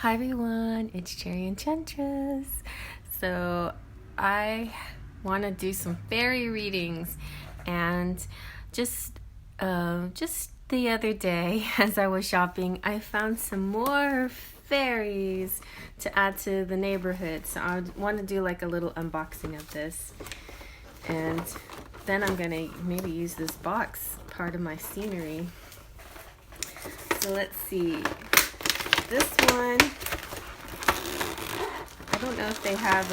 Hi everyone, it's Cherryenchantress. So I want to do some fairy readings, and just the other day as I was shopping, I found some more fairies to add to the neighborhood. So I want to do like a little unboxing of this, and then I'm gonna maybe use this box part of my scenery. So let's see. This one, I don't know if they have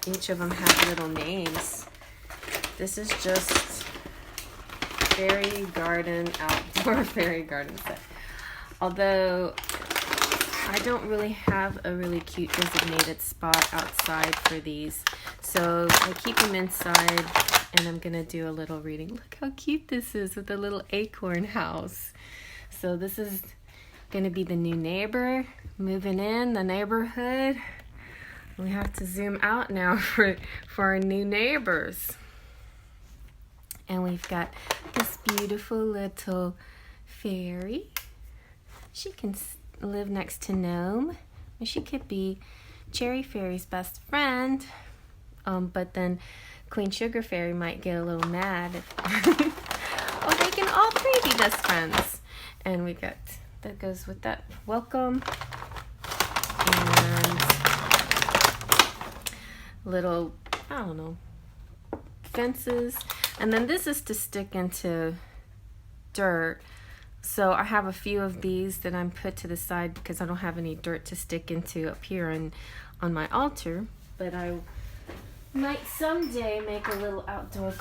each of them have little names. This is just fairy garden, outdoor fairy garden set. Although I don't really have a really cute designated spot outside for these, so I keep them inside, and I'm gonna do a little reading. Look how cute this is with the little acorn house. So this is gonna be the new neighbor moving in the neighborhood. We have to zoom out now for our new neighbors. And we've got this beautiful little fairy. She can live next to Gnome, and she could be Cherry Fairy's best friend. But then Queen Sugar Fairy might get a little mad. Oh, they can all three be best friends. And we got that goes with that. Welcome. And little, I don't know, fences. And then this is to stick into dirt. So I have a few of these that I'm put to the side because I don't have any dirt to stick into up here on my altar. But I might someday make a little outdoor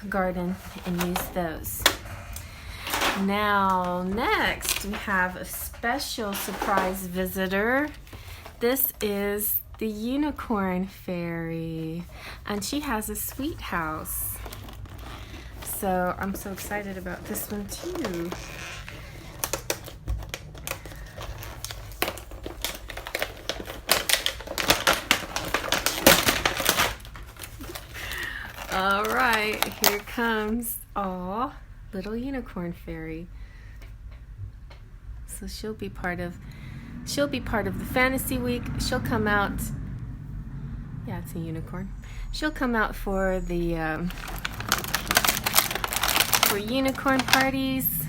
garden and use those. Now, next, we have a special surprise visitor. This is the Unicorn Fairy, and she has a sweet house. So, I'm so excited about this one, too. All right, here comes, aw, little Unicorn Fairy. So she'll be part of the fantasy week. She'll come out, yeah, it's a unicorn. She'll come out for the for unicorn parties,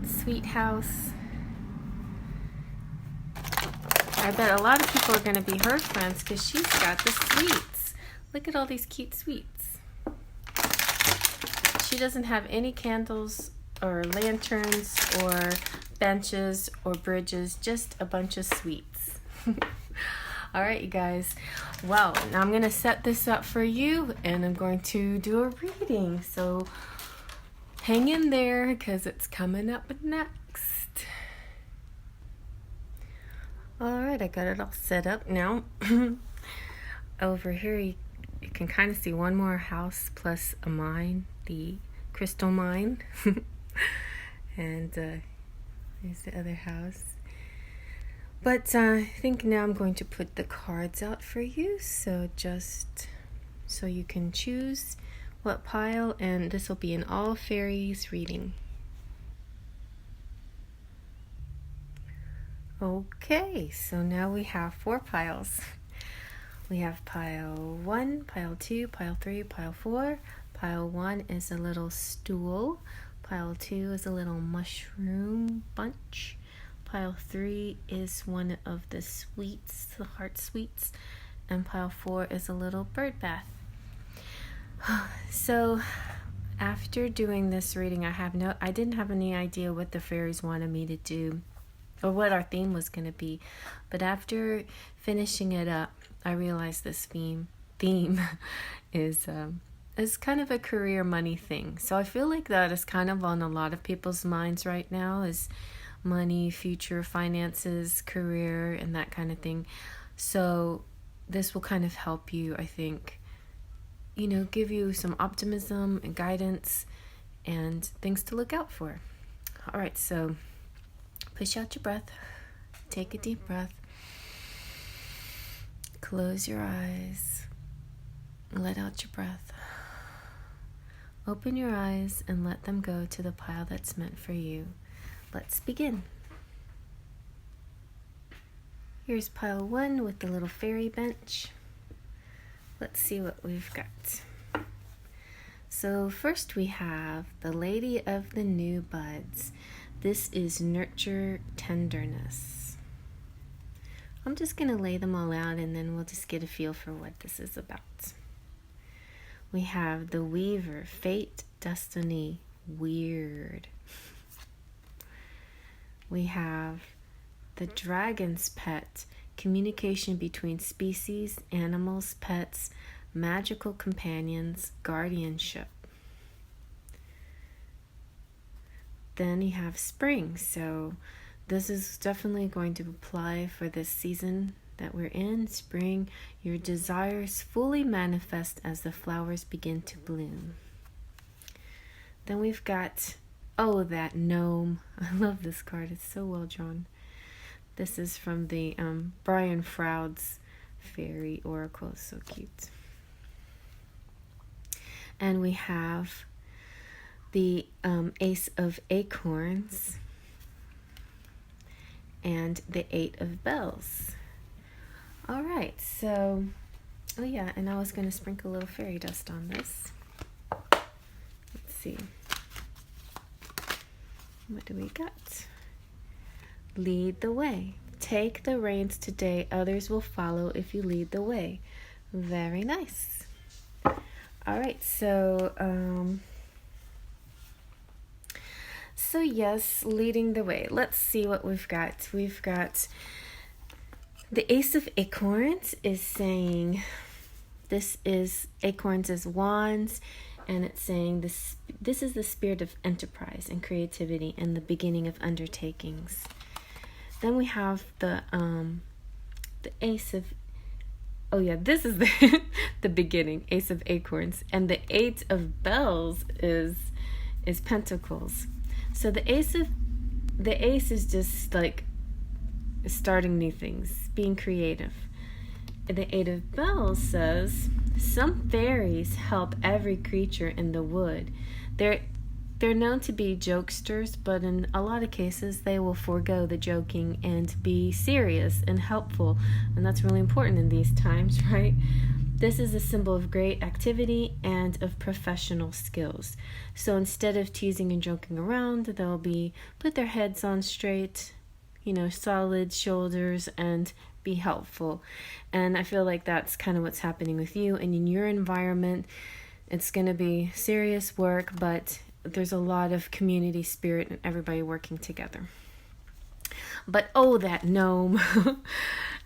sweet house. I bet a lot of people are going to be her friends because she's got the sweets. Look at all these cute sweets. She doesn't have any candles or lanterns or benches or bridges, just a bunch of sweets. All right, you guys. Well, now I'm going to set this up for you, and I'm going to do a reading. So hang in there because it's coming up next. All right, I got it all set up now. Over here, you can kind of see one more house plus a mine, the crystal mine. And here's the other house. But I think now I'm going to put the cards out for you, so just so you can choose what pile, and this will be an all fairies reading. Okay, so now we have 4 piles. We have pile 1, pile 2, pile 3, pile 4. Pile 1 is a little stool. Pile 2 is a little mushroom bunch. Pile 3 is one of the sweets, the heart sweets. And pile 4 is a little bird bath. So after doing this reading, I didn't have any idea what the fairies wanted me to do or what our theme was going to be. But after finishing it up, I realized this theme is kind of a career money thing. So I feel like that is kind of on a lot of people's minds right now, is money, future, finances, career, and that kind of thing. So this will kind of help you, I think, give you some optimism and guidance and things to look out for. All right, so push out your breath. Take a deep breath. Close your eyes. Let out your breath. Open your eyes and let them go to the pile that's meant for you. Let's begin. Here's pile 1 with the little fairy bench. Let's see what we've got. So first we have the Lady of the New Buds. This is Nurture Tenderness. I'm just going to lay them all out and then we'll just get a feel for what this is about. We have the Weaver, Fate, Destiny, Weird. We have the Dragon's Pet, communication between species, animals, pets, magical companions, guardianship. Then you have Spring, so this is definitely going to apply for this season that we're in. Spring, your desires fully manifest as the flowers begin to bloom. Then we've got, oh, that gnome. I love this card, it's so well drawn. This is from the Brian Froud's Fairy Oracle, so cute. And we have the Ace of Acorns and the 8 of Bells. All right, so, oh yeah, and I was going to sprinkle a little fairy dust on this. Let's see. What do we got? Lead the way. Take the reins today. Others will follow if you lead the way. Very nice. All right, so yes, leading the way. Let's see what we've got. We've got the Ace of Acorns is saying, this is acorns as wands, and it's saying this is the spirit of enterprise and creativity and the beginning of undertakings. Then we have the Ace of, oh yeah, this is the beginning, Ace of Acorns, and the 8 of Bells is Pentacles. So the Ace is just like starting new things, being creative. The 8 of Bells says some fairies help every creature in the wood. They're known to be jokesters, but in a lot of cases they will forego the joking and be serious and helpful, and that's really important in these times, right? This is a symbol of great activity and of professional skills. So instead of teasing and joking around, they'll be put their heads on straight, solid shoulders, and be helpful. And I feel like that's kind of what's happening with you and in your environment. It's going to be serious work, but there's a lot of community spirit and everybody working together. But oh, that gnome.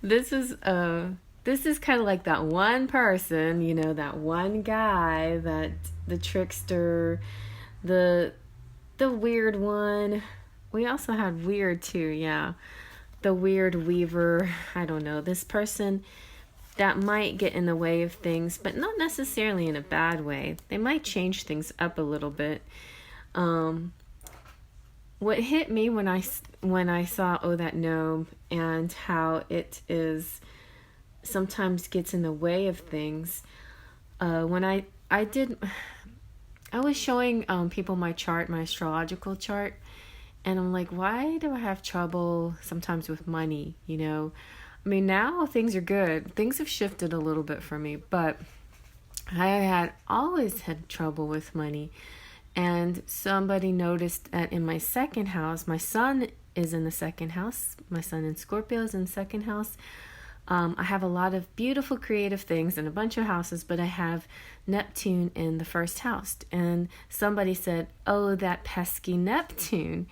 This is kind of like that one person, that one guy, that the trickster, the weird one. We also had weird too, yeah. The weird weaver. I don't know. This person that might get in the way of things, but not necessarily in a bad way. They might change things up a little bit. What hit me when I saw that gnome and how it is sometimes gets in the way of things. When I was showing people my chart, my astrological chart, and I'm like, why do I have trouble sometimes with money? I mean, now things are good. Things have shifted a little bit for me, but I had always had trouble with money. And somebody noticed that in my second house, my sun is in the second house. My sun in Scorpio is in the second house. I have a lot of beautiful creative things in a bunch of houses, but I have Neptune in the first house. And somebody said, oh, that pesky Neptune.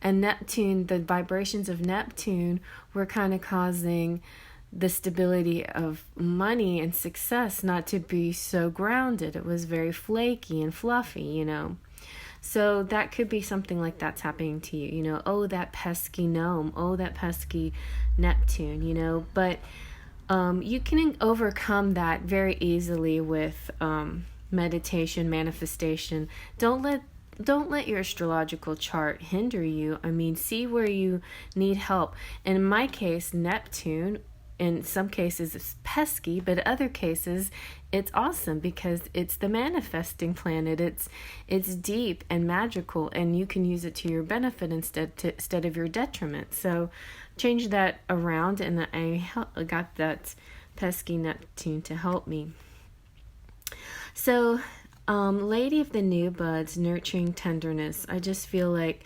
And Neptune, the vibrations of Neptune were kind of causing the stability of money and success not to be so grounded. It was very flaky and fluffy, So that could be something like that's happening to you, oh, that pesky gnome, oh, that pesky Neptune, But you can overcome that very easily with meditation, manifestation. Don't let your astrological chart hinder you. I mean, see where you need help. And in my case, Neptune in some cases it's pesky, but other cases it's awesome because it's the manifesting planet. It's deep and magical, and you can use it to your benefit instead of your detriment. So change that around, and I got that pesky Neptune to help me. So Lady of the New Buds, nurturing tenderness. I just feel like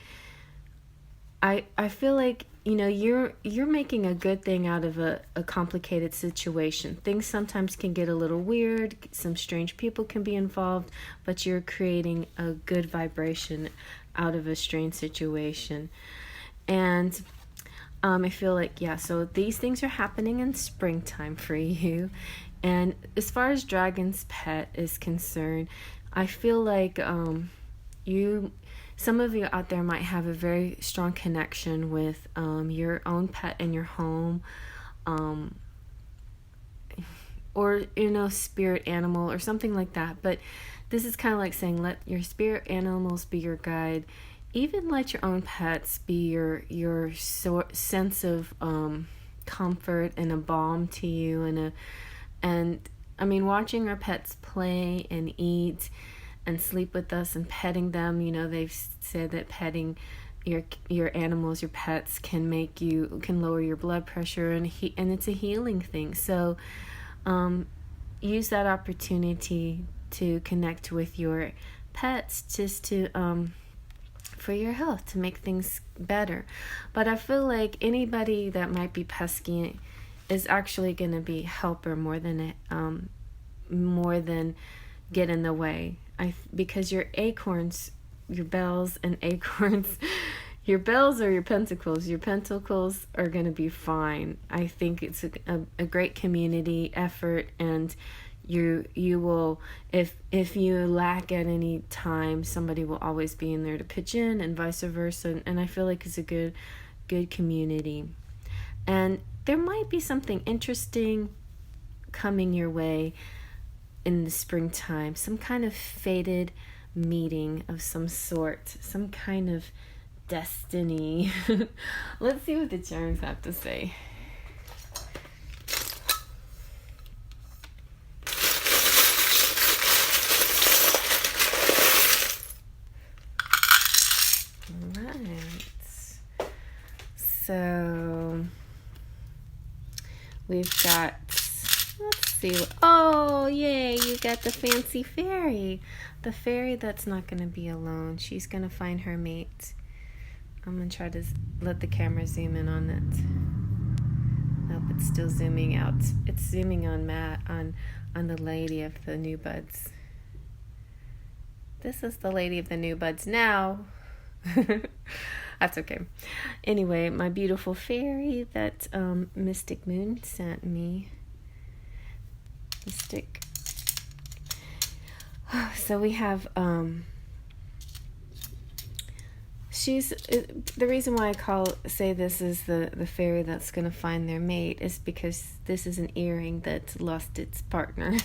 I feel like, you know, you're making a good thing out of a complicated situation. Things sometimes can get a little weird. Some strange people can be involved, but you're creating a good vibration out of a strange situation. And I feel like, yeah, so these things are happening in springtime for you. And as far as Dragon's Pet is concerned, I feel like some of you out there might have a very strong connection with your own pet in your home, or, you know, spirit animal or something like that. But this is kind of like saying, let your spirit animals be your guide. Even let your own pets be your sense of comfort and a balm to you, and I mean, watching our pets play and eat and sleep with us and petting them, you know, they've said that petting your animals, your pets, can lower your blood pressure, and it's a healing thing. So use that opportunity to connect with your pets, just to for your health, to make things better. But I feel like anybody that might be pesky is actually going to be helper more than get in the way. Because your acorns, your bells and acorns, your bells are your pentacles. Your pentacles are going to be fine. I think it's a great community effort, and you will, if you lack at any time, somebody will always be in there to pitch in, and vice versa. And I feel like it's a good community. And there might be something interesting coming your way in the springtime, some kind of fated meeting of some sort, some kind of destiny. Let's see what the charms have to say. Alright. So we've got, let's see. Oh, yay, you got the fancy fairy. The fairy that's not going to be alone. She's going to find her mate. I'm going to try to let the camera zoom in on it. Nope, it's still zooming out. It's zooming on on the Lady of the New Buds. This is the Lady of the New Buds now. That's okay. Anyway, my beautiful fairy that Mystic Moon sent me. Mystic. So we have she's the reason why I say this is the fairy that's going to find their mate is because this is an earring that's lost its partner.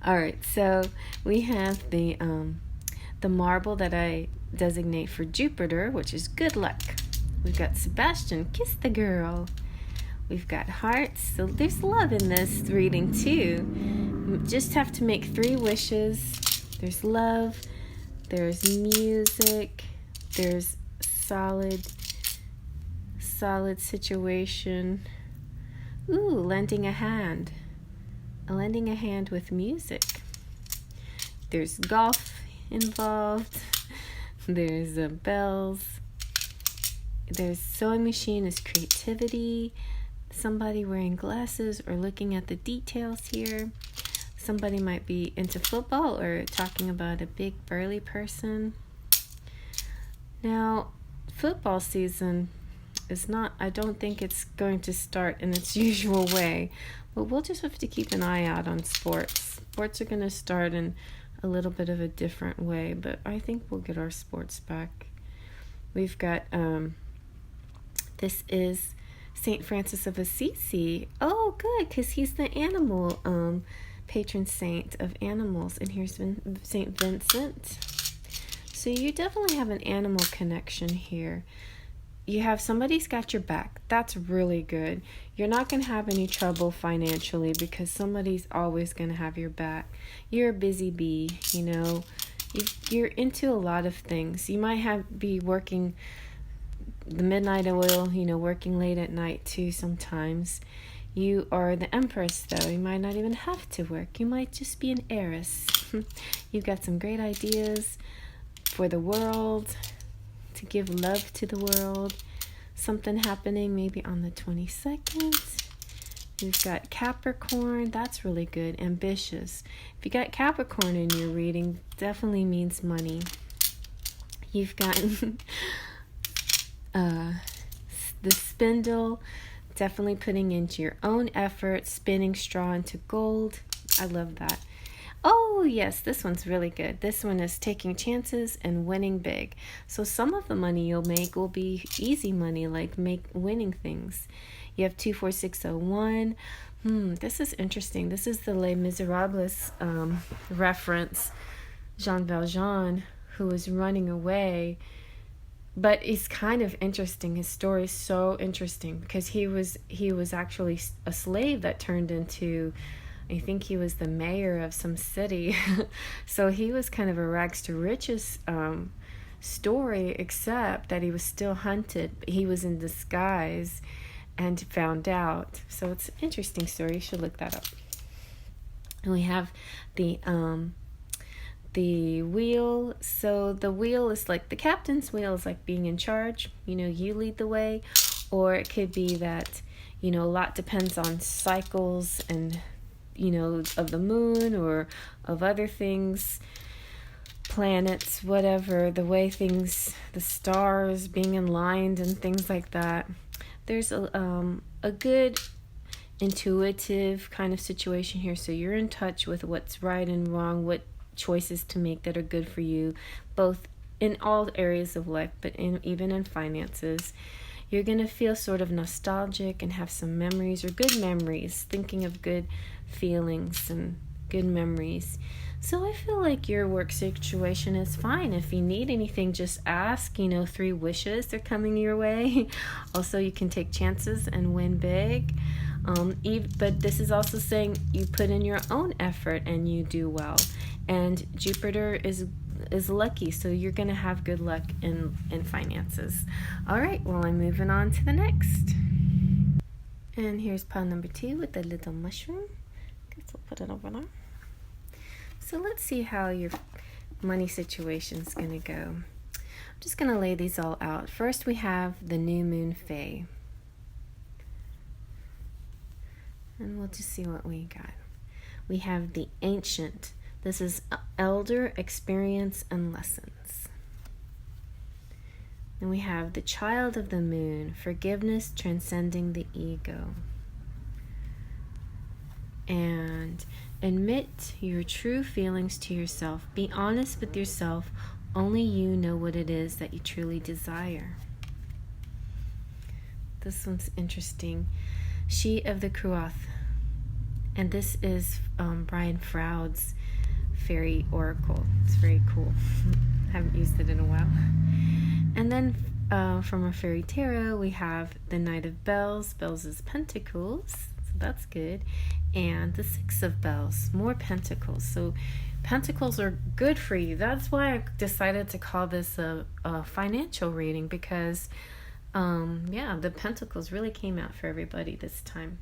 All right, so we have the marble that I designate for Jupiter, which is good luck. We've got Sebastian, kiss the girl. We've got hearts, so there's love in this reading too. Just have to make 3 wishes. There's love, there's music, there's solid situation. Ooh, lending a hand with music. There's golf involved. There's bells. There's sewing machine is creativity. Somebody wearing glasses or looking at the details here. Somebody might be into football or talking about a big burly person. Now, football season is not, I don't think it's going to start in its usual way, but we'll just have to keep an eye out on sports. Sports are going to start in a little bit of a different way, but I think we'll get our sports back. We've got, this is St. Francis of Assisi. Oh, good, because he's the animal patron saint of animals. And here's St. Vincent. So you definitely have an animal connection here. you have somebody's got your back. That's really good. You're not going to have any trouble financially because somebody's always going to have your back. You're a busy bee, you know. You're into a lot of things. You might be working the midnight oil, you know, working late at night too sometimes. You are the empress, though. You might not even have to work. You might just be an heiress. You've got some great ideas for the world, to give love to the world. Something happening maybe on the 22nd. We've got Capricorn. That's really good. Ambitious. If you got Capricorn in your reading, definitely means money. You've got the spindle. Definitely putting into your own effort, spinning straw into gold. I love that. Oh, yes, this one's really good. This one is taking chances and winning big. So some of the money you'll make will be easy money, like winning things. You have 24601. This is interesting. This is the Les Miserables reference. Jean Valjean, who was running away. But it's kind of interesting. His story is so interesting because he was actually a slave that turned into, I think he was the mayor of some city. So he was kind of a rags to riches story, except that he was still hunted. He was in disguise and found out. So it's an interesting story. You should look that up. And we have the wheel. So the wheel is like the captain's wheel is like being in charge. You know, you lead the way. Or it could be that, you know, a lot depends on cycles and, you know, of the moon or of other things, planets, whatever, the way things, the stars being aligned and things like that. There's a good intuitive kind of situation here. So you're in touch with what's right and wrong, what choices to make that are good for you, both in all areas of life, but even in finances. You're going to feel sort of nostalgic and have some memories or good memories, thinking of good feelings and good memories. So I feel like your work situation is fine. If you need anything, just ask. 3 wishes, they're coming your way. Also, you can take chances and win big. But this is also saying you put in your own effort and you do well. And Jupiter is lucky, so you're going to have good luck in finances. All right, well, I'm moving on to the next. And here's pile number 2 with the little mushroom. Guess we'll put it over there. So let's see how your money situation is going to go. I'm just going to lay these all out. First, we have the new moon Fae. And we'll just see what we got. We have the ancient. This is elder, experience, and lessons. Then we have the child of the moon, forgiveness, transcending the ego. And admit your true feelings to yourself. Be honest with yourself. Only you know what it is that you truly desire. This one's interesting. She of the Cruath. And this is Brian Froud's Fairy Oracle. It's very cool. Haven't used it in a while. And then from our Fairy Tarot, we have the Knight of Bells. Bells is Pentacles, so that's good. And the 6 of Bells, more Pentacles. So Pentacles are good for you. That's why I decided to call this a financial reading, because the Pentacles really came out for everybody this time.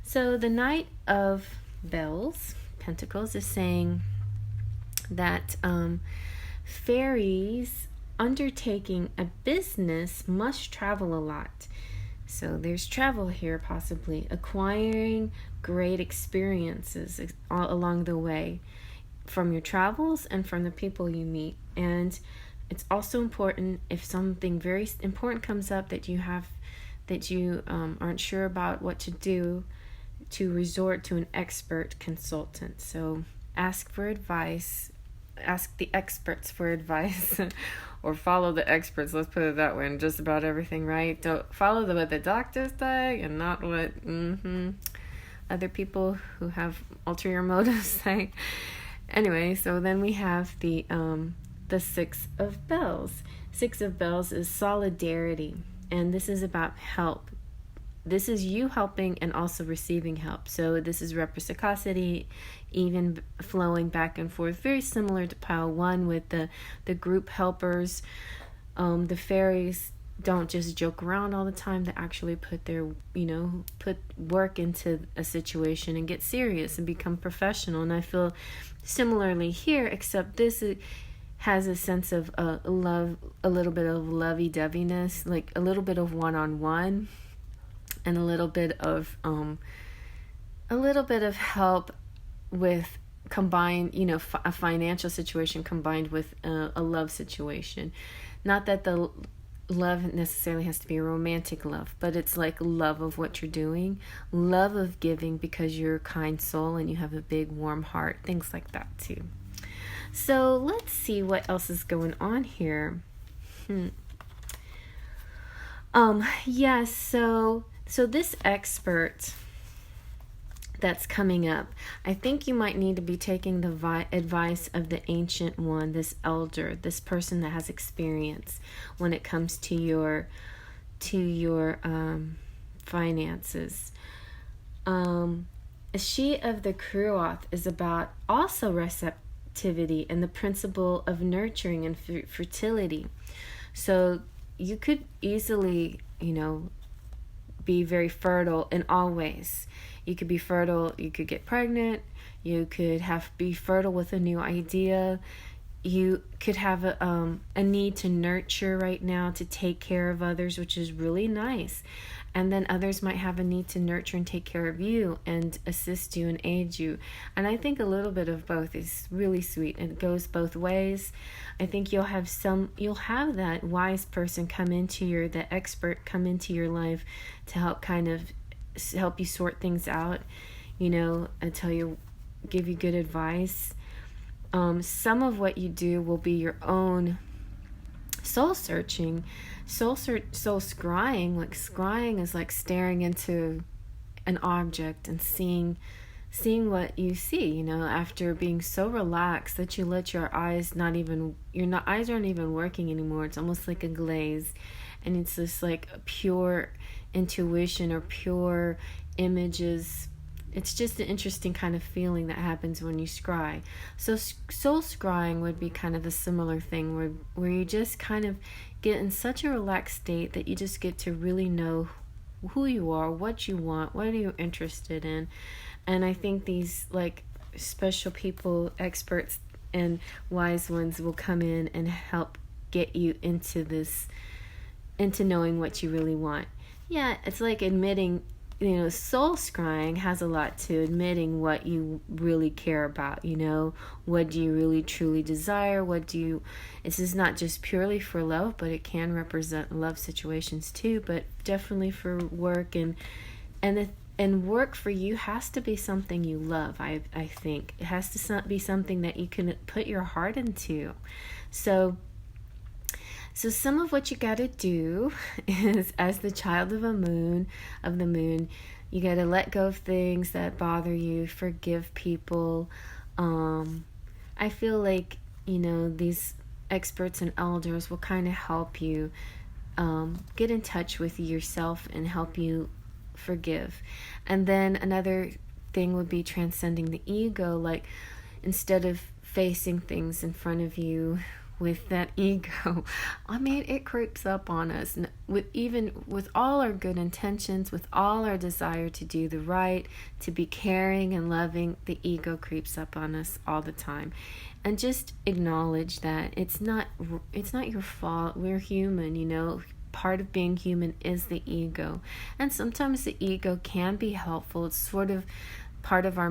So the Knight of Bells, Pentacles, is saying that fairies undertaking a business must travel a lot. So there's travel here, possibly acquiring great experiences all along the way from your travels and from the people you meet. And it's also important, if something very important comes up that you aren't sure about what to do, to resort to an expert consultant. So ask for advice. Ask the experts for advice, or follow the experts, let's put it that way, in just about everything, right? Don't follow what the doctors say and not what other people who have ulterior motives say. Anyway, so then we have the 6 of Bells. 6 of Bells is solidarity. and this is about help. This is you helping and also receiving help. So this is reciprocity, even flowing back and forth, very similar to pile 1 with the group helpers. The fairies don't just joke around all the time. They actually put their, put work into a situation and get serious and become professional. And I feel similarly here, except this has a sense of love, a little bit of lovey-doveyness, like a little bit of one-on-one, and a little bit of help with combined, a financial situation combined with a love situation. Not that the love necessarily has to be a romantic love, but it's like love of what you're doing, love of giving because you're a kind soul and you have a big warm heart, things like that too. So let's see what else is going on here. Yes, so this expert that's coming up, I think you might need to be taking the advice of the ancient one, this elder, this person that has experience when it comes to your finances. She of the Cruoth is about also receptivity and the principle of nurturing and fertility. So you could easily, be very fertile in all ways. You could be fertile, you could get pregnant, you could be fertile with a new idea, you could have a need to nurture right now, to take care of others, which is really nice. And then others might have a need to nurture and take care of you and assist you and aid you. And I think a little bit of both is really sweet. It goes both ways. I think you'll have that wise person the expert come into your life to help help you sort things out, and give you good advice. Some of what you do will be your own soul searching, soul scrying. Like scrying is like staring into an object and seeing what you see, after being so relaxed that you let your eyes eyes aren't even working anymore. It's almost like a glaze, and it's just like a pure intuition or pure images. It's just an interesting kind of feeling that happens when you scry. So soul scrying would be kind of a similar thing where you just kind of get in such a relaxed state that you just get to really know who you are, what you want, what are you interested in. And I think these like special people, experts and wise ones will come in and help get you into knowing what you really want. Yeah, it's like admitting, soul scrying has a lot to admitting what you really care about, what do you really truly desire, this is not just purely for love, but it can represent love situations too, but definitely for work, and work for you has to be something you love. I think it has to be something that you can put your heart into. So some of what you got to do is, as the child of the moon, you got to let go of things that bother you, forgive people. I feel like, these experts and elders will kind of help you get in touch with yourself and help you forgive. And then another thing would be transcending the ego, like instead of facing things in front of you with that ego, it creeps up on us. With all our good intentions, with all our desire to do the right, to be caring and loving, the ego creeps up on us all the time. And just acknowledge that it's not your fault. We're human, Part of being human is the ego, and sometimes the ego can be helpful. It's sort of part of our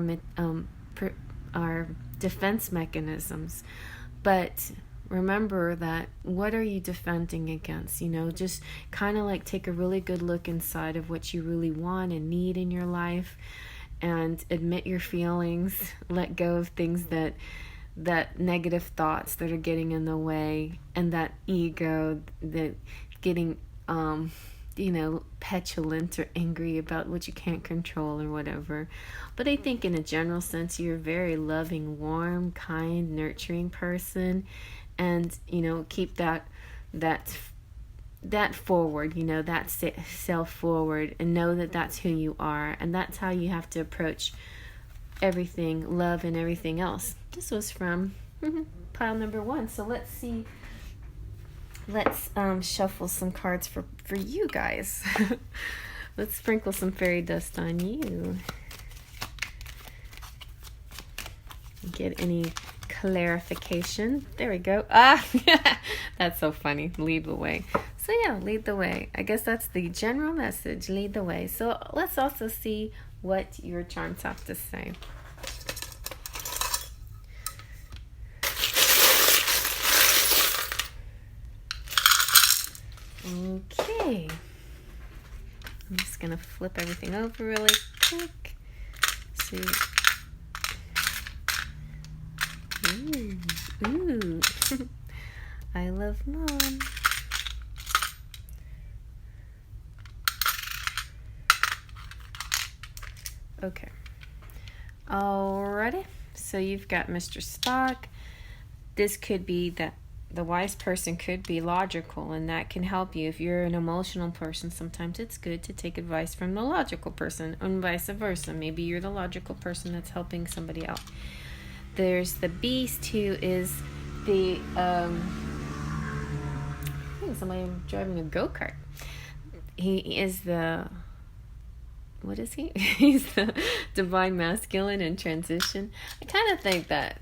defense mechanisms, but remember that what are you defending against? Just kind of like take a really good look inside of what you really want and need in your life, and admit your feelings, let go of things that negative thoughts that are getting in the way, and that ego that getting petulant or angry about what you can't control or whatever. But I think in a general sense, you're a very loving, warm, kind, nurturing person, and keep that that forward, you know, that self forward, and know that that's who you are, and that's how you have to approach everything, love and everything else. This was from pile number 1. So let's see. Let's shuffle some cards for you guys. Let's sprinkle some fairy dust on you. Get any clarification. There we go. Ah, that's so funny. Lead the way. So yeah, lead the way. I guess that's the general message. Lead the way. So let's also see what your charms have to say. Okay. I'm just going to flip everything over really quick. See. Ooh. I love Mom. Okay. Alrighty. So you've got Mr. Spock. This could be that the wise person could be logical, and that can help you. If you're an emotional person, sometimes it's good to take advice from the logical person, and vice versa. Maybe you're the logical person that's helping somebody out. There's the Beast, who is the I think somebody driving a go-kart. He is the, what is he? He's the divine masculine in transition. I kind of think that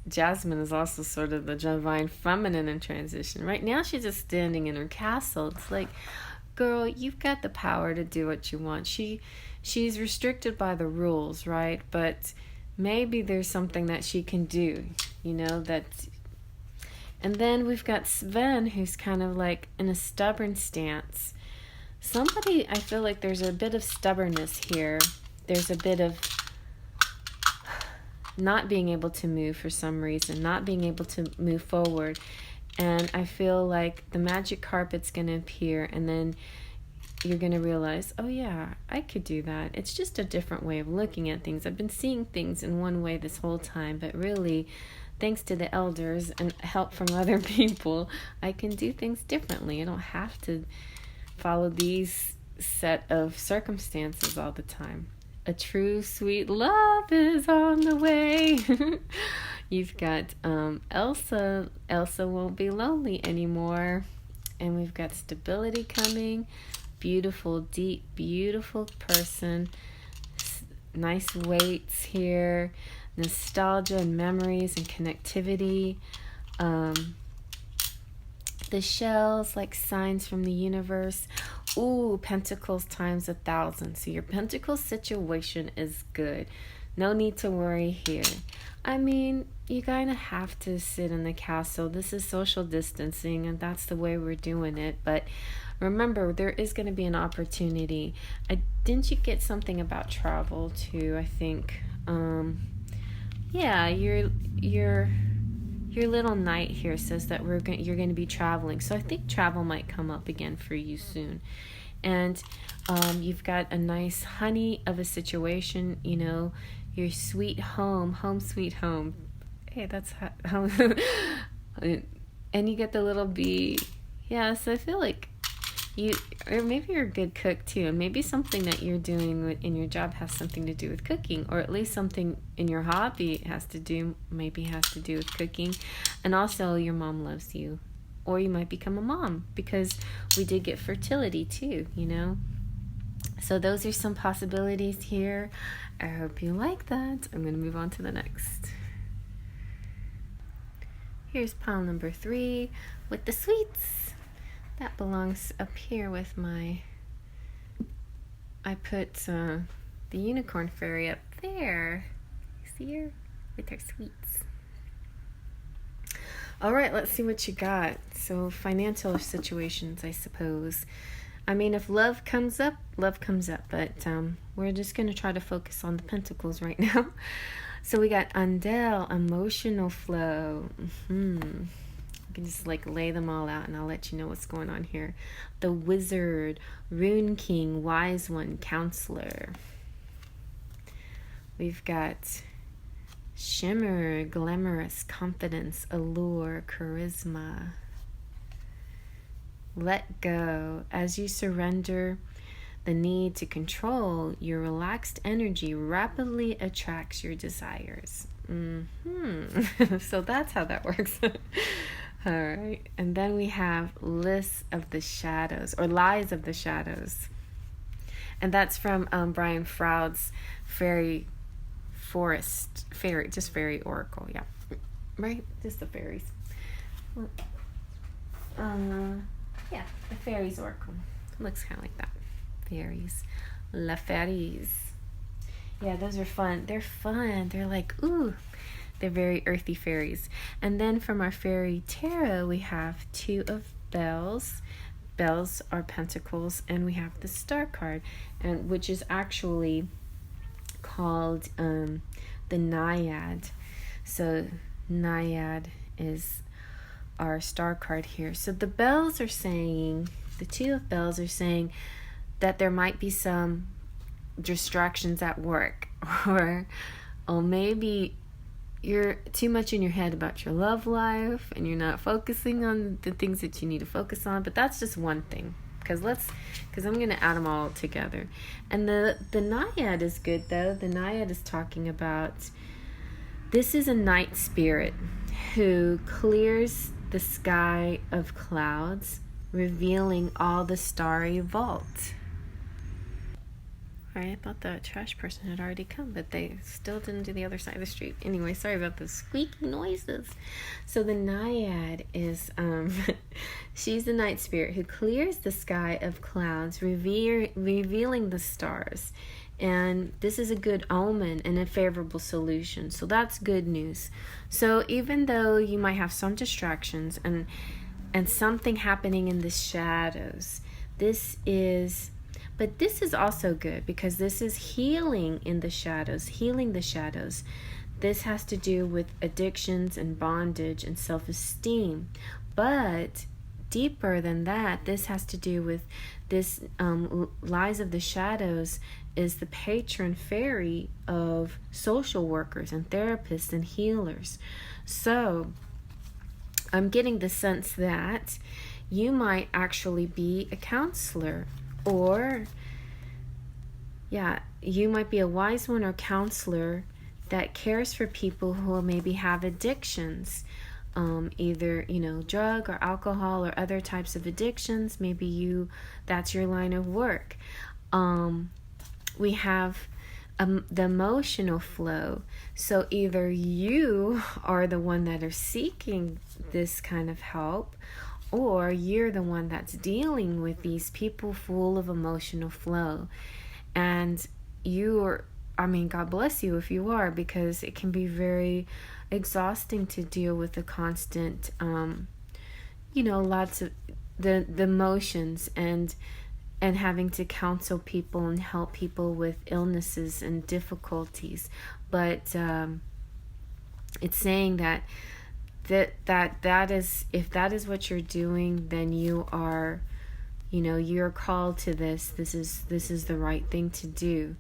Jasmine is also sort of the divine feminine in transition. Right now she's just standing in her castle. It's like, girl, you've got the power to do what you want. She's restricted by the rules, right? But maybe there's something that she can do, you know, that. And then we've got Sven, who's kind of like in a stubborn stance. Somebody, I feel like there's a bit of stubbornness here. There's a bit of not being able to move for some reason, not being able to move forward. And I feel like the magic carpet's going to appear, and then you're going to realize, oh yeah, I could do that. It's just a different way of looking at things. I've been seeing things in one way this whole time, but really, thanks to the elders and help from other people, I can do things differently. I don't have to follow these set of circumstances all the time. A true sweet love is on the way. You've got Elsa. Elsa won't be lonely anymore. And we've got stability coming. Beautiful, deep, beautiful person. Nice weights here. Nostalgia and memories and connectivity. The shells, like signs from the universe. Ooh, Pentacles times 1,000. So your Pentacles situation is good. No need to worry here. I mean, you kind of have to sit in the castle. This is social distancing, and that's the way we're doing it. But remember, there is going to be an opportunity. Didn't you get something about travel too? I think. Yeah, your little knight here says that you're going to be traveling. So I think travel might come up again for you soon. And you've got a nice honey of a situation, you know, your sweet home sweet home. Hey, that's how. And you get the little bee. Yeah, so I feel like or maybe you're a good cook too, and maybe something that you're doing in your job has something to do with cooking, or at least something in your hobby has to do with cooking. And also your mom loves you, or you might become a mom, because we did get fertility too, you know. So those are some possibilities here. I hope you like that. I'm going to move on to the next. Here's pile number 3 with the sweets. That belongs up here with I put the unicorn fairy up there. You see her? With her sweets. All right, let's see what you got. So financial situations, I suppose. I mean, if love comes up, love comes up. But we're just going to try to focus on the pentacles right now. So we got Undel, emotional flow. I can just like lay them all out, and I'll let you know what's going on here. The Wizard, Rune King, Wise One, Counselor. We've got Shimmer, Glamorous, Confidence, Allure, Charisma. let go. As you surrender the need to control, your relaxed energy rapidly attracts your desires. So that's how that works. All right. And then we have Lists of the Shadows, or Lies of the Shadows. And that's from Brian Froud's Fairy Oracle. Yeah. Right? Just the fairies. Yeah, the Fairies Oracle. Looks kind of like that. Fairies. La Fairies. Yeah, those are fun. They're fun. They're like, ooh. They're very earthy fairies. And then from our Fairy Tarot, we have Two of Bells. Bells are pentacles. And we have the Star card, and which is actually called the Naiad. So Naiad is our star card here. So the bells are saying, the Two of Bells are saying that there might be some distractions at work, or maybe you're too much in your head about your love life and you're not focusing on the things that you need to focus on. But that's just one thing, because I'm going to add them all together. And the Naiad is good, though. The Naiad is talking about, this is a night spirit who clears the sky of clouds, revealing all the starry vault. Alright, I thought the trash person had already come, but they still didn't do the other side of the street. Anyway, sorry about the squeaky noises. So the Naiad is, she's the night spirit who clears the sky of clouds, revealing the stars. And this is a good omen and a favorable solution. So that's good news. So even though you might have some distractions and something happening in the shadows, this is also good, because this is healing in the shadows, healing the shadows. This has to do with addictions and bondage and self-esteem. But deeper than that, this has to do with this Lies of the Shadows is the patron fairy of social workers and therapists and healers. So I'm getting the sense that you might actually be a counselor, or you might be a wise one or counselor that cares for people who maybe have addictions, either drug or alcohol or other types of addictions. Maybe that's your line of work. We have the emotional flow. So either you are the one that are seeking this kind of help, or you're the one that's dealing with these people full of emotional flow. And God bless you if you are, because it can be very exhausting to deal with the constant, lots of the emotions and having to counsel people and help people with illnesses and difficulties. But it's saying that is, if that is what you're doing, then you are, you're called to this. This is the right thing to do.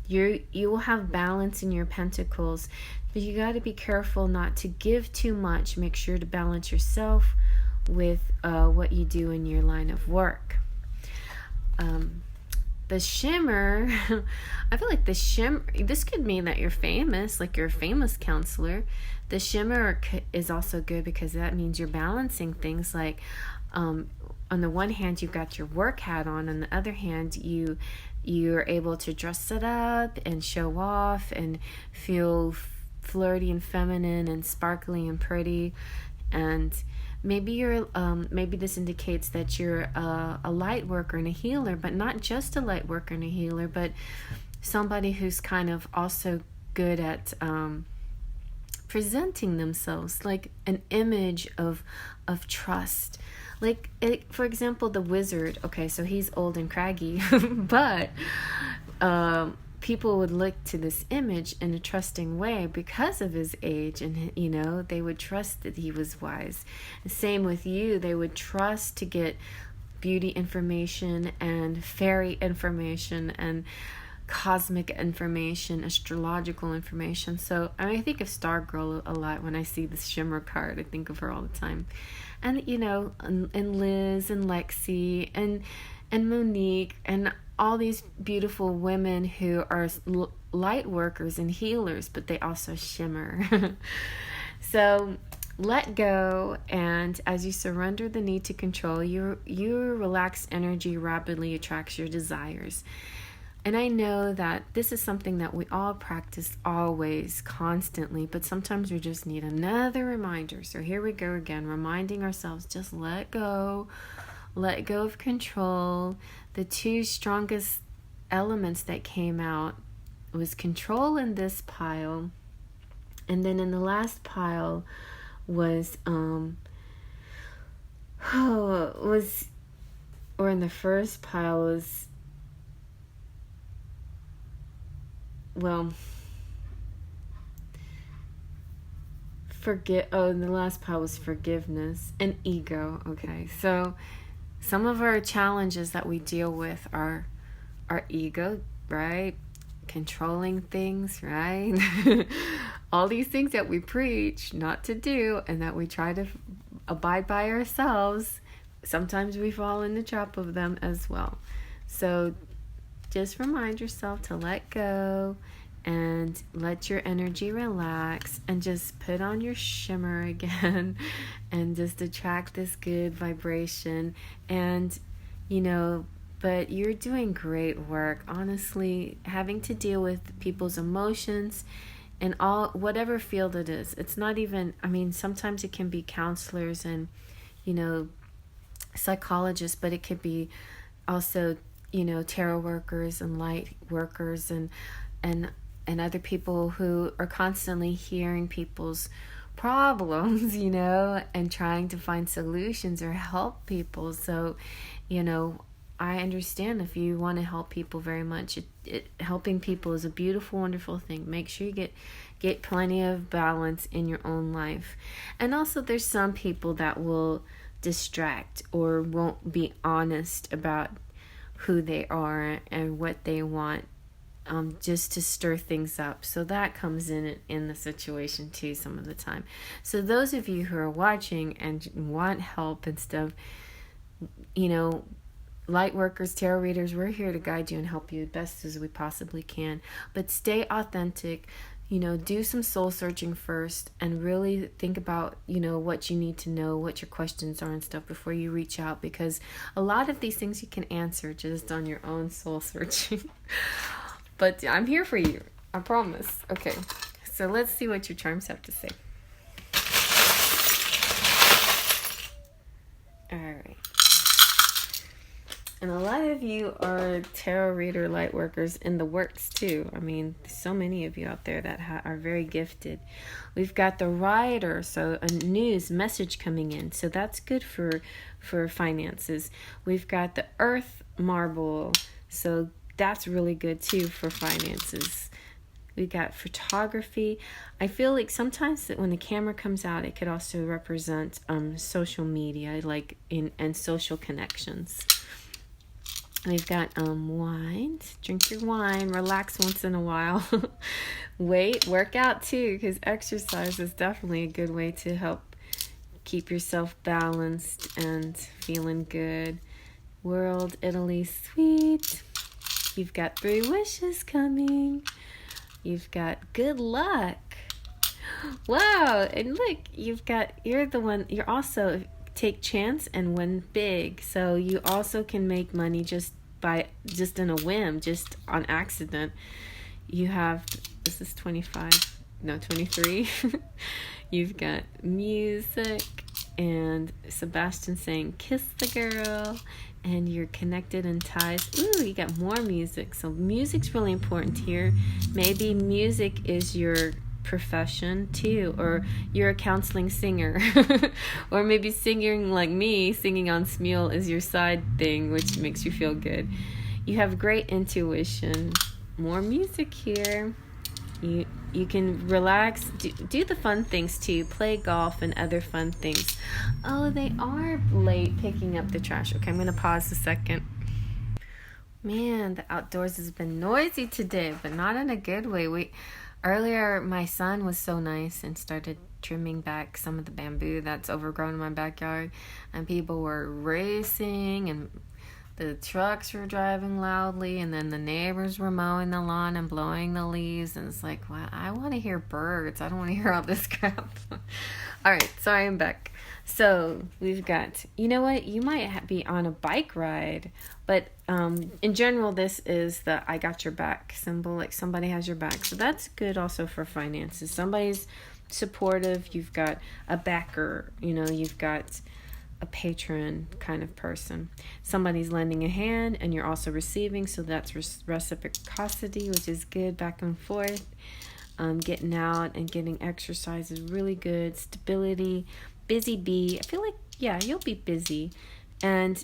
You will have balance in your pentacles, but you got to be careful not to give too much. Make sure to balance yourself with what you do in your line of work. The shimmer, I feel like the shimmer, this could mean that you're famous, like you're a famous counselor. The shimmer is also good because that means you're balancing things, like on the one hand you've got your work hat on the other hand you're able to dress it up and show off and feel flirty and feminine and sparkly and pretty. And maybe this indicates that you're a light worker and a healer, but not just a light worker and a healer, but somebody who's kind of also good at presenting themselves, like an image of trust. Like, for example, the wizard. Okay, so he's old and craggy, but people would look to this image in a trusting way because of his age, and they would trust that he was wise. Same with you, they would trust to get beauty information and fairy information and cosmic information, astrological information. So I think of Star Girl a lot when I see this shimmer card. I think of her all the time. And and Liz and Lexi and Monique and all these beautiful women who are light workers and healers, but they also shimmer. So let go, and as you surrender the need to control, your relaxed energy rapidly attracts your desires. And I know that this is something that we all practice always, constantly, but sometimes we just need another reminder. So here we go again, reminding ourselves, just let go of control. The two strongest elements that came out was control in this pile, and then in the last pile was or in the first pile was, well, and the last pile was forgiveness and ego. Okay, so some of our challenges that we deal with are our ego, right? Controlling things, right? All these things that we preach not to do and that we try to abide by ourselves, sometimes we fall in the trap of them as well. So just remind yourself to let go and let your energy relax, and just put on your shimmer again and just attract this good vibration. And but you're doing great work, honestly. Having to deal with people's emotions in whatever field it is. It's not even, sometimes it can be counselors and psychologists, but it could be also tarot workers and light workers and other people who are constantly hearing people's problems, and trying to find solutions or help people. So I understand if you want to help people very much. Helping people is a beautiful, wonderful thing. Make sure you get plenty of balance in your own life. And also there's some people that will distract or won't be honest about who they are and what they want, just to stir things up. So that comes in the situation too some of the time. So those of you who are watching and want help and stuff, light workers, tarot readers, we're here to guide you and help you as best as we possibly can. But stay authentic. Do some soul searching first and really think about, what you need to know, what your questions are and stuff before you reach out, because a lot of these things you can answer just on your own soul searching. But I'm here for you. I promise. Okay. So let's see what your charms have to say. All right. And a lot of you are tarot reader, light workers in the works too. So many of you out there that are very gifted. We've got the Rider, so a news message coming in. So that's good for finances. We've got the Earth Marble. So that's really good too for finances. We got photography. I feel like sometimes that when the camera comes out, it could also represent social media, and social connections. We've got wine. Drink your wine. Relax once in a while. Work out too, because exercise is definitely a good way to help keep yourself balanced and feeling good. World, Italy, sweet. You've got 3 wishes coming. You've got good luck. Wow. And look, you're also take chance and win big. So you also can make money just in a whim, just on accident. You have, this is 23. You've got music and Sebastian saying kiss the girl, and you're connected in ties. Ooh, you got more music. So music's really important here. Maybe music is your profession too, or you're a counseling singer. Or maybe singing like me, singing on Smule is your side thing, which makes you feel good. You have great intuition. More music here. You can relax, do the fun things too, play golf and other fun things. Oh, they are late picking up the trash. Okay, I'm going to pause a second. Man, the outdoors has been noisy today, but not in a good way. Earlier, my son was so nice and started trimming back some of the bamboo that's overgrown in my backyard, and people were racing, and the trucks were driving loudly, and then the neighbors were mowing the lawn and blowing the leaves, and it's like, wow, I want to hear birds. I don't want to hear all this crap. All right, so I am back. So we've got, you know what, you might be on a bike ride, but in general, this is the I got your back symbol, like somebody has your back. So that's good also for finances. Somebody's supportive, you've got a backer, you've got a patron kind of person. Somebody's lending a hand and you're also receiving, so that's reciprocity, which is good, back and forth. Getting out and getting exercise is really good. Stability, busy bee. I feel like, yeah, you'll be busy. And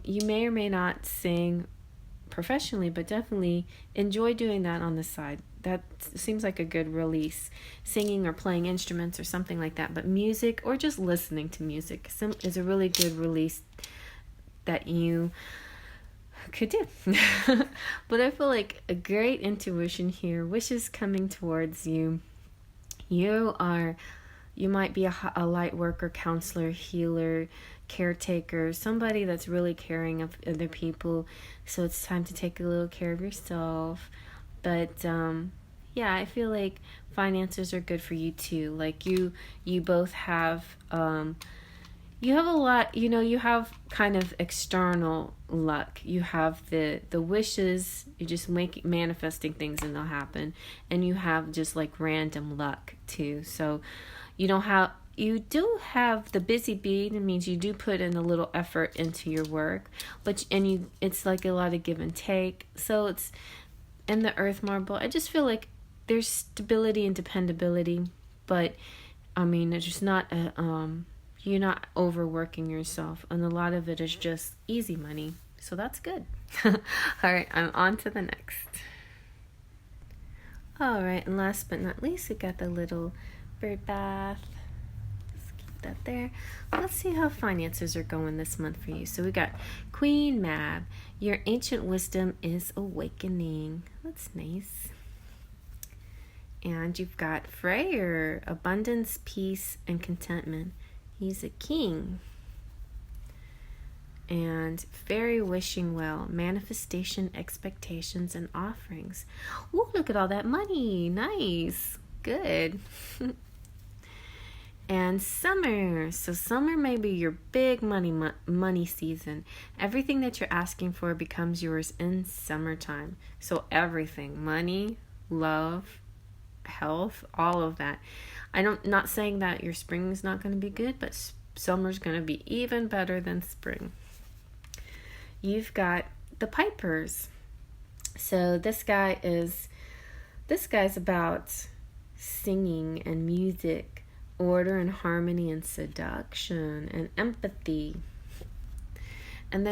you may or may not sing professionally, but definitely enjoy doing that on the side. That seems like a good release. Singing or playing instruments or something like that. But music or just listening to music is a really good release that you could do. But I feel like a great intuition here. Wishes coming towards you. You might be a light worker, counselor, healer, caretaker, somebody that's really caring of other people. So it's time to take a little care of yourself. But yeah, I feel like finances are good for you too. Like you both have you have a lot, you have kind of external luck. You have the wishes, you just manifesting things and they'll happen. And you have just like random luck too. So you do have the busy bee. It means you do put in a little effort into your work, it's like a lot of give and take. So it's in the earth marble. I just feel like there's stability and dependability, but I mean, it's just not you're not overworking yourself, and a lot of it is just easy money. So that's good. All right, I'm on to the next. All right, and last but not least, we got the little bird bath. Let's keep that there. Let's see how finances are going this month for you. So we got Queen Mab. Your ancient wisdom is awakening. That's nice. And you've got Freyr. Abundance, peace, and contentment. He's a king. And Fairy wishing well. Manifestation, expectations, and offerings. Ooh, look at all that money. Nice. Good. And summer. So summer may be your big money season. Everything that you're asking for becomes yours in summertime. So everything. Money, love, health, all of that. I'm not saying that your spring is not going to be good, but summer's going to be even better than spring. You've got the pipers. So this guy's about singing and music, order and harmony and seduction and empathy. And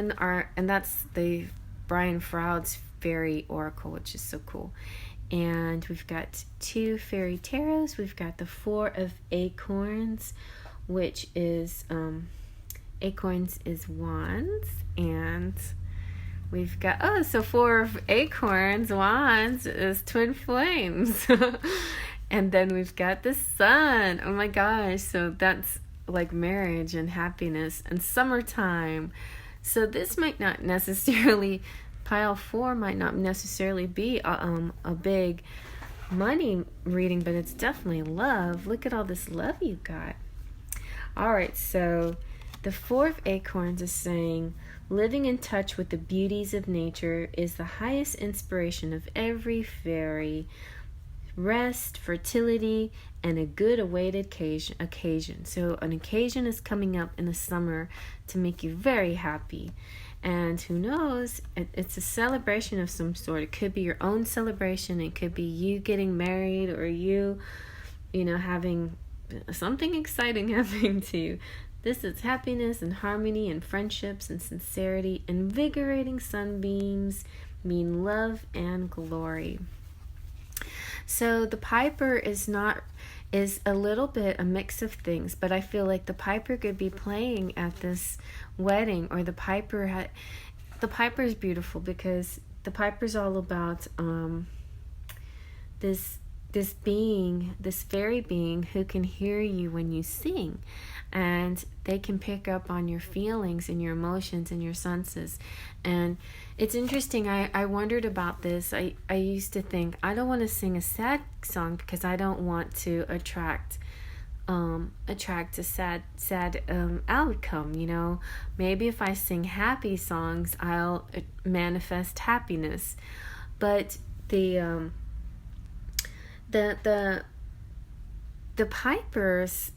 that's the Brian Froud's Fairy Oracle, which is so cool. And we've got 2 fairy tarots. We've got the 4 of acorns, which is acorns is wands, and we've got 4 of acorns, wands is twin flames. And then we've got the sun. Oh my gosh, so that's like marriage and happiness and summertime. So this might not necessarily, pile 4 might not necessarily be a big money reading, but it's definitely love. Look at all this love you got. All right, so the 4 of acorns is saying, living in touch with the beauties of nature is the highest inspiration of every fairy. Rest, fertility, and a good awaited occasion. So an occasion is coming up in the summer to make you very happy. And who knows, it's a celebration of some sort. It could be your own celebration. It could be you getting married, or you having something exciting happening to you. This is happiness and harmony and friendships and sincerity. Invigorating sunbeams mean love and glory. So the piper is a little bit a mix of things, but I feel like the piper could be playing at this wedding, or the piper the Piper is beautiful because the Piper's all about this being, this fairy being who can hear you when you sing, and they can pick up on your feelings and your emotions and your senses. And it's interesting, I wondered about this. I used to think, I don't want to sing a sad song because I don't want to attract a sad outcome, you know. Maybe if I sing happy songs, I'll manifest happiness. But the Pipers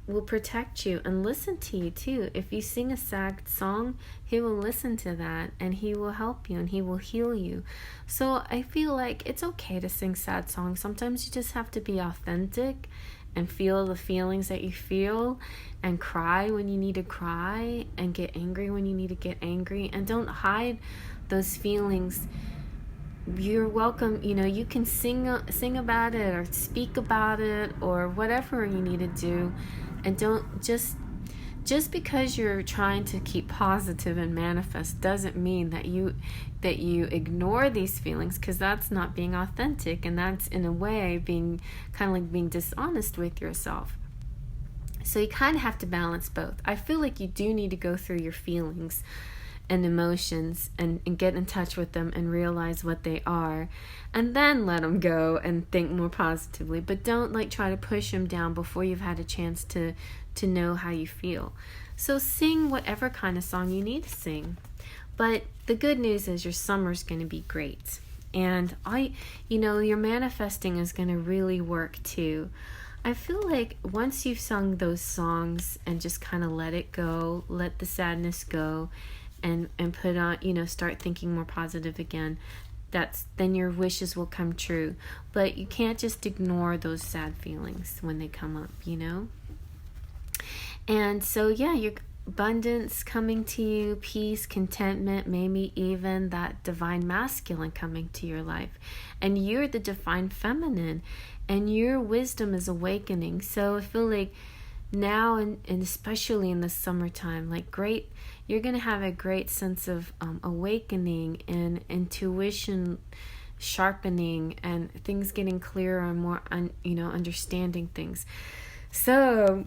will protect you and listen to you too. If you sing a sad song, he will listen to that and he will help you and he will heal you. So I feel like it's okay to sing sad songs. Sometimes you just have to be authentic and feel the feelings that you feel, and cry when you need to cry, and get angry when you need to get angry, and don't hide those feelings. You're welcome, you know, you can sing about it or speak about it or whatever you need to do. And don't just because you're trying to keep positive and manifest doesn't mean that you ignore these feelings, because that's not being authentic, and that's in a way being kind of like being dishonest with yourself. So you kind of have to balance both. I feel like you do need to go through your feelings and emotions and get in touch with them and realize what they are, and then let them go and think more positively. But don't like try to push them down before you've had a chance to know how you feel. So sing whatever kind of song you need to sing. But the good news is your summer's going to be great, and your manifesting is going to really work too. I feel like once you've sung those songs and just kind of let it go, let the sadness go, and put on, start thinking more positive again, then your wishes will come true. But you can't just ignore those sad feelings when they come up, And so, yeah, your abundance coming to you, peace, contentment, maybe even that divine masculine coming to your life. And you're the divine feminine, and your wisdom is awakening. So I feel like now, and especially in the summertime, you're going to have a great sense of awakening and intuition sharpening, and things getting clearer and more, understanding things. So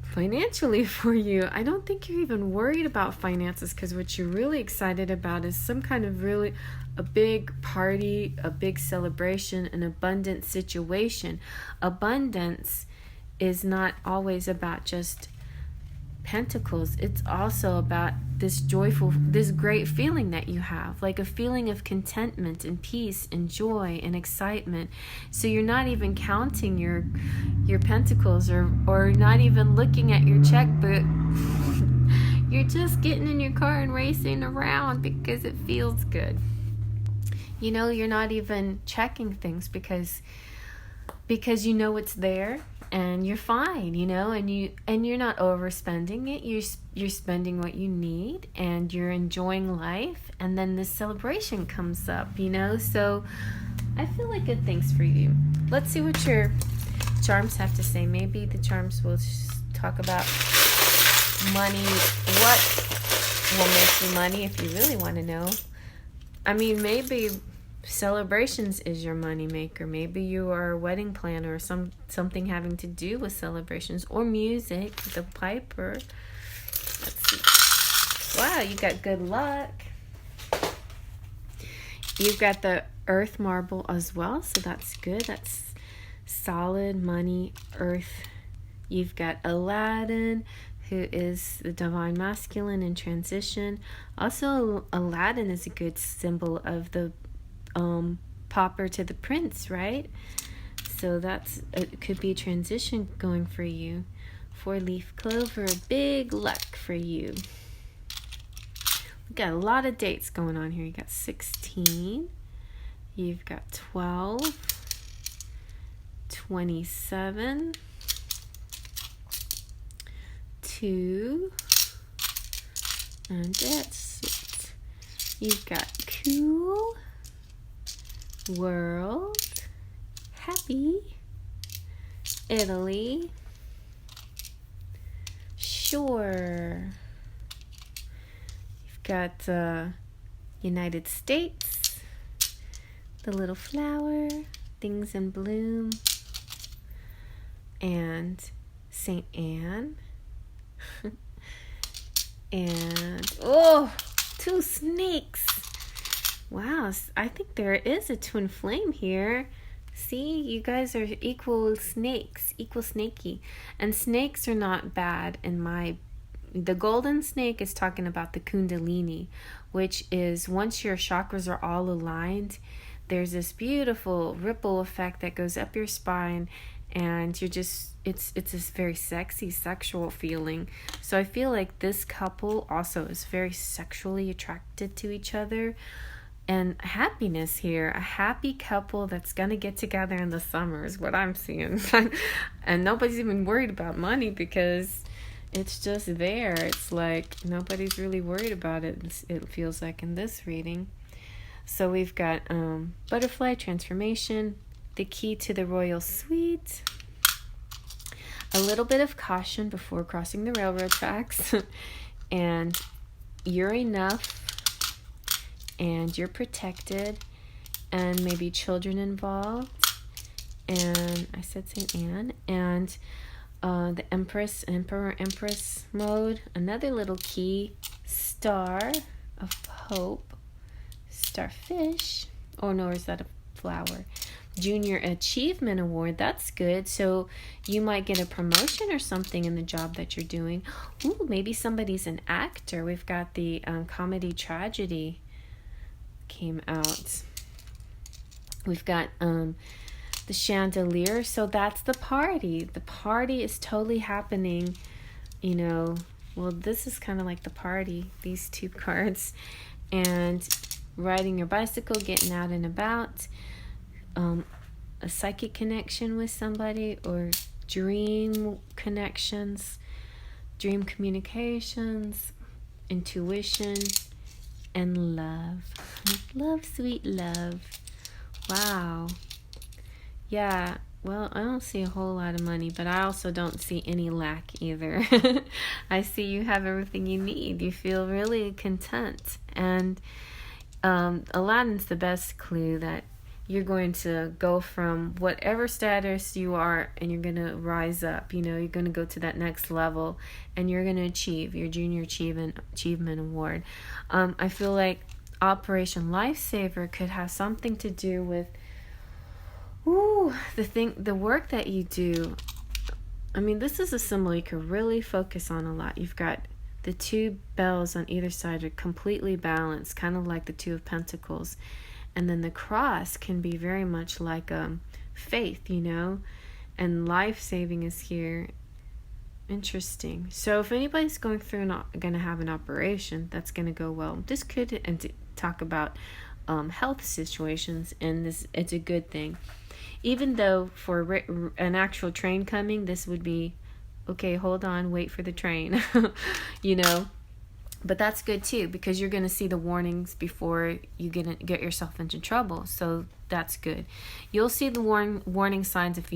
financially for you, I don't think you're even worried about finances, because what you're really excited about is some kind of really a big party, a big celebration, an abundant situation. Abundance is not always about just Pentacles. It's also about this great feeling that you have, like a feeling of contentment and peace and joy and excitement. So you're not even counting your Pentacles or not even looking at your checkbook. You're just getting in your car and racing around because it feels good. You're not even checking things because you know it's there. And you're fine, and you're not overspending it. You're spending what you need, and you're enjoying life. And then this celebration comes up, So I feel like good things for you. Let's see what your charms have to say. Maybe the charms will talk about money. What will make you money, if you really want to know? I mean, maybe celebrations is your money maker. Maybe you are a wedding planner or something having to do with celebrations, or music, the Piper. Let's see. Wow, you got good luck. You've got the earth marble as well, so that's good. That's solid money, earth. You've got Aladdin, who is the divine masculine in transition. Also, Aladdin is a good symbol of the pauper to the prince, right? So it could be a transition going for you. 4-leaf clover, big luck for you. We've got a lot of dates going on here. You got 16, you've got 12, 27, 2, and that's it. You've got cool, world, happy, Italy, sure. You've got United States, the little flower, things in bloom, and Saint Anne. And, oh, 2 snakes. Wow, I think there is a twin flame here. See, you guys are equal snakes, equal snaky. And snakes are not bad the golden snake is talking about the Kundalini, which is once your chakras are all aligned, there's this beautiful ripple effect that goes up your spine, and you're just, it's this very sexy, sexual feeling. So I feel like this couple also is very sexually attracted to each other. And happiness here, a happy couple that's going to get together in the summer is what I'm seeing. And nobody's even worried about money because it's just there. It's like nobody's really worried about it, it feels like in this reading. So we've got butterfly transformation, the key to the royal suite, a little bit of caution before crossing the railroad tracks, and you're enough, and you're protected, and maybe children involved, and I said Saint Anne, and the Empress, Emperor, Empress mode, another little key, Star of Hope, Starfish, oh no, is that a flower? Junior Achievement Award, that's good. So you might get a promotion or something in the job that you're doing. Ooh, maybe somebody's an actor. We've got the comedy tragedy came out. We've got the chandelier, so that's the party. The party is totally happening, you know. Well, this is kind of like the party, these 2 cards. And riding your bicycle, getting out and about, a psychic connection with somebody, or dream connections, dream communications, intuition, and love. Love, sweet love. Wow. Yeah, well, I don't see a whole lot of money, but I also don't see any lack either. I see you have everything you need. You feel really content. And Aladdin's the best clue that you're going to go from whatever status you are, and you're going to rise up. You know, you're going to go to that next level, and you're going to achieve your Junior Achievement Award. I feel like Operation Lifesaver could have something to do with the work that you do. I mean, this is a symbol you can really focus on a lot. You've got the 2 bells on either side are completely balanced, kind of like the 2 of Pentacles. And then the cross can be very much like faith, you know, and life-saving is here. Interesting. So if anybody's going through going to have an operation, that's going to go well. This could talk about health situations, and it's a good thing. Even though for an actual train coming, this would be, okay, hold on, wait for the train, you know. But that's good too, because you're going to see the warnings before you get yourself into trouble. So that's good. You'll see the warning signs if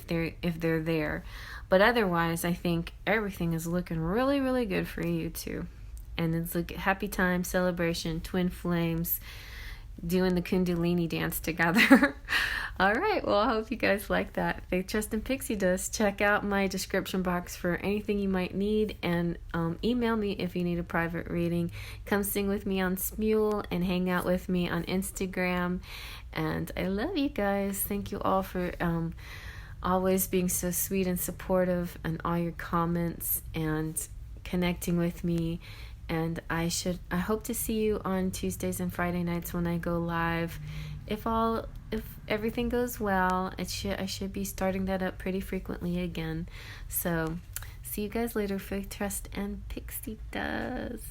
they're there. But otherwise, I think everything is looking really, really good for you too. And it's like happy time, celebration, twin flames, doing the Kundalini dance together. All right, well, I hope you guys like that. Faith, Trust, and Pixie Dust. Check out my description box for anything you might need, and email me if you need a private reading. Come sing with me on Smule and hang out with me on Instagram. And I love you guys. Thank you all for always being so sweet and supportive, and all your comments and connecting with me. And I hope to see you on Tuesdays and Friday nights when I go live. If everything goes well, I should be starting that up pretty frequently again. So see you guys later. Faith, Trust, and Pixie Dust.